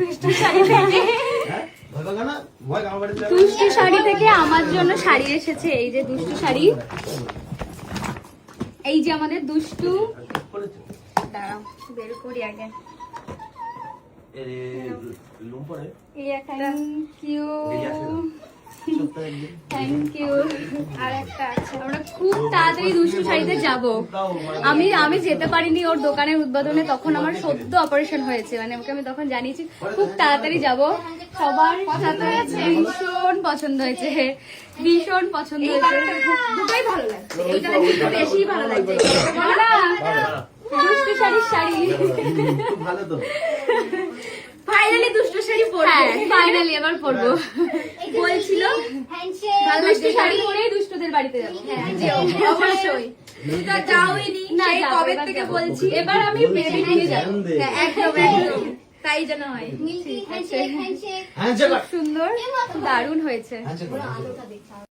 দুষ্টু শাড়ি থেকে আমার জন্য শাড়ি এসেছে, এই যে দুষ্টু শাড়ি, এই যে আমাদের দুষ্টু, দাঁড়াও বের করি আগে। Thank you. আর একটা আছে, আমরা খুব তাড়াতাড়ি দুষ্টু শাড়িতে যাবো। আমি যেতে পারিনি ওর দোকানের উদ্বোধনে, তখন আমার সদ্য অপারেশন হয়েছে, মানে ওকে আমি তখন জানিয়েছি খুব তাড়াতাড়ি যাব। সবার সাথে ভীষণ পছন্দ হয়েছে, ভীষণ পছন্দ হয়েছে, দুটোই ভালো লাগছে, এইটা বেশি ভালো লাগছে। দুষ্টু শাড়ির শাড়ি ভালো তো, ফাইনালি দুষ্টু শাড়ি পরবো, ফাইনালি এবার পরবো। বলছিল দুষ্টু শাড়ি পরেই দুষ্টুদের বাড়িতে যাবো। অবশ্যই যাওইনি, কবে থেকে বলছি, এবার আমি বেবি নিয়ে যাবো। একদম একদম তাই যেন হয়। সুন্দর, দারুণ হয়েছে।